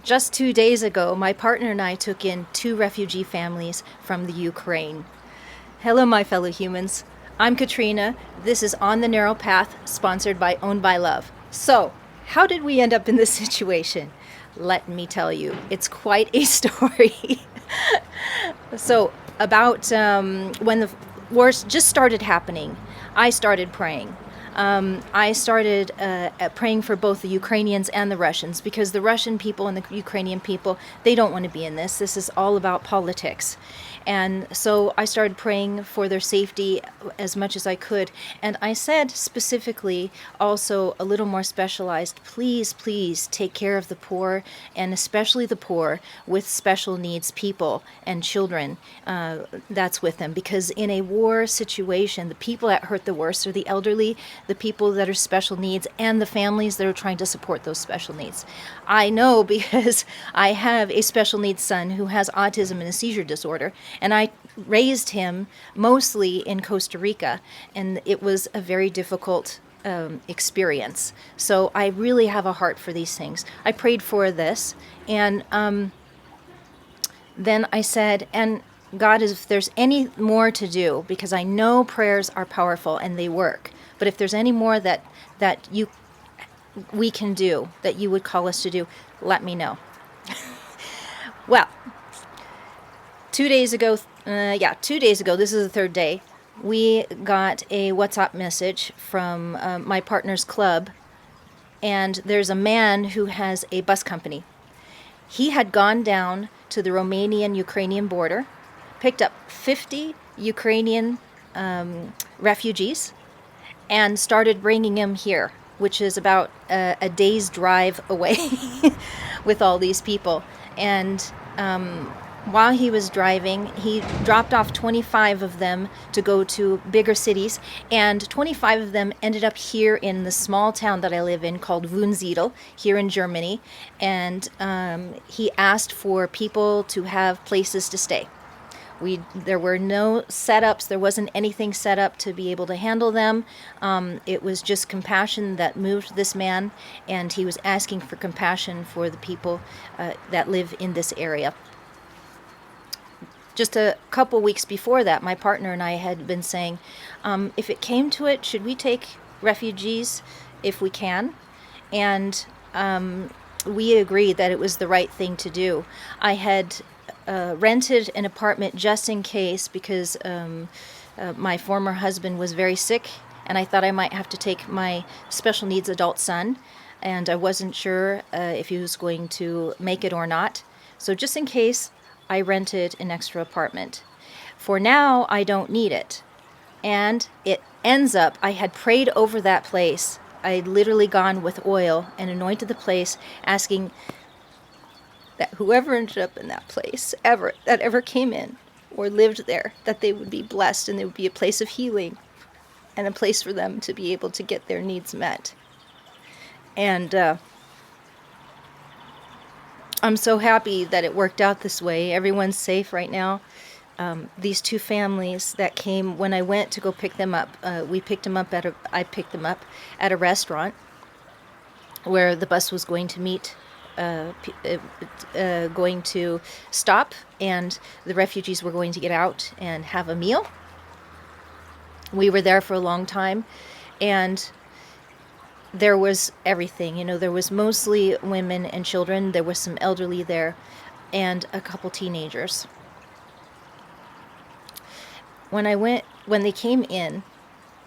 Just 2 days ago, my partner and I took in 2 refugee families from the Ukraine. Hello, my fellow humans. I'm Katrina. This is On the Narrow Path, sponsored by Owned by Love. So, how did we end up in this situation? Let me tell you, it's quite a story. So, about when the wars just started happening, I started praying. I started praying for both the Ukrainians and the Russians, because the Russian people and the Ukrainian people, they don't want to be in this. This is all about politics. And so I started praying for their safety as much as I could. And I said specifically, also a little more specialized, please, please take care of the poor, and especially the poor with special needs people and children that's with them. Because in a war situation, the people that hurt the worst are the elderly, the people that are special needs, and the families that are trying to support those special needs. I know because I have a special needs son who has autism and a seizure disorder, and I raised him mostly in Costa Rica, and it was a very difficult experience. So I really have a heart for these things. I prayed for this, and then I said, and God, if there's any more to do, because I know prayers are powerful and they work, but if there's any more that we can do, that you would call us to do, let me know. Well, 2 days ago, 2 days ago, this is the third day, we got a WhatsApp message from my partner's club, and there's a man who has a bus company. He had gone down to the Romanian-Ukrainian border, picked up 50 Ukrainian refugees, and started bringing them here, which is about a day's drive away with all these people. And while he was driving, he dropped off 25 of them to go to bigger cities, and 25 of them ended up here in the small town that I live in called Wunsiedel, here in Germany, and he asked for people to have places to stay. There were no setups. There wasn't anything set up to be able to handle them. It was just compassion that moved this man, and he was asking for compassion for the people that live in this area. Just a couple weeks before that, my partner and I had been saying, if it came to it, should we take refugees if we can? And we agreed that it was the right thing to do. I had rented an apartment just in case, because my former husband was very sick, and I thought I might have to take my special needs adult son, and I wasn't sure if he was going to make it or not. So just in case, I rented an extra apartment. For now, I don't need it. And it ends up, I had prayed over that place. I'd literally gone with oil and anointed the place, asking that whoever ended up in that place, that ever came in or lived there, that they would be blessed, and there would be a place of healing and a place for them to be able to get their needs met. And I'm so happy that it worked out this way. Everyone's safe right now. These 2 families that came, when I went to go pick them up, I picked them up at a restaurant where the bus was going to meet, going to stop, and the refugees were going to get out and have a meal. We were there for a long time, and there was everything. There was mostly women and children. There was some elderly there, and a couple teenagers. When they came in,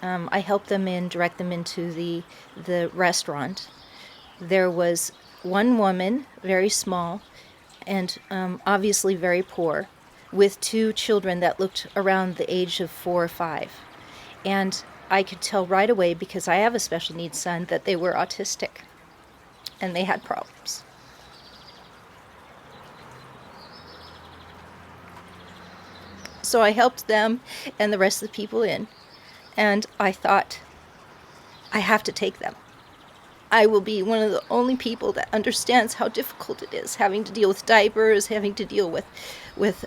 I helped them direct them into the restaurant. There was one woman, very small, and obviously very poor, with 2 children that looked around the age of 4 or 5. And I could tell right away, because I have a special needs son, that they were autistic and they had problems. So I helped them and the rest of the people in, and I thought, I have to take them. I will be one of the only people that understands how difficult it is, having to deal with diapers, having to deal with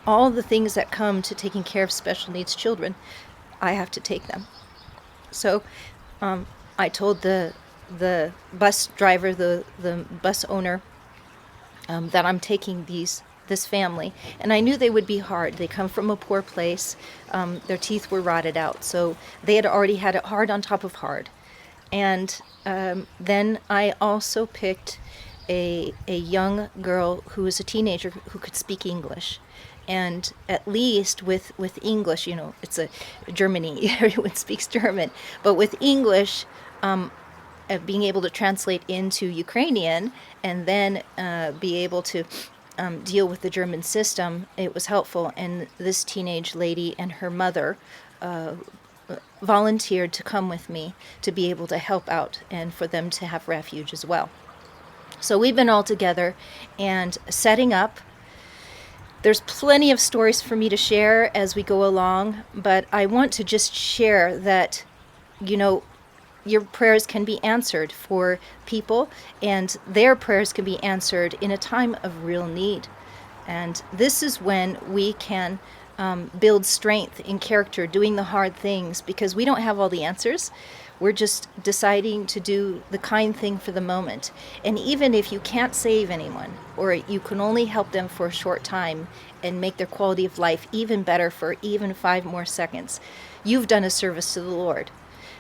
all the things that come to taking care of special needs children. I have to take them. So I told the bus driver, the bus owner, that I'm taking this family, and I knew they would be hard. They come from a poor place. Their teeth were rotted out, so they had already had it hard on top of hard. And then I also picked a young girl who was a teenager who could speak English. And at least with English, you know, it's a Germany, everyone speaks German, but with English, being able to translate into Ukrainian and then be able to deal with the German system, it was helpful. And this teenage lady and her mother volunteered to come with me to be able to help out and for them to have refuge as well. So we've been all together and setting up. There's plenty of stories for me to share as we go along, but I want to just share that, you know, your prayers can be answered for people, and their prayers can be answered in a time of real need. And this is when we can build strength in character, doing the hard things, because we don't have all the answers. We're just deciding to do the kind thing for the moment. And even if you can't save anyone, or you can only help them for a short time and make their quality of life even better for even 5 more seconds, you've done a service to the Lord.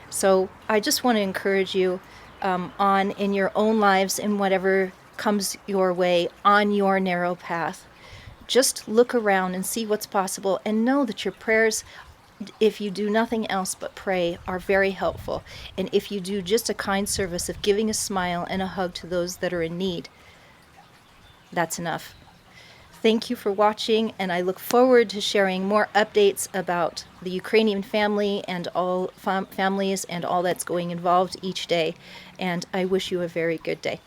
So I just want to encourage you on in your own lives, in whatever comes your way on your narrow path. Just look around and see what's possible, and know that your prayers, if you do nothing else but pray, are very helpful. And if you do just a kind service of giving a smile and a hug to those that are in need, that's enough. Thank you for watching, and I look forward to sharing more updates about the Ukrainian family and all families and all that's going involved each day. And I wish you a very good day.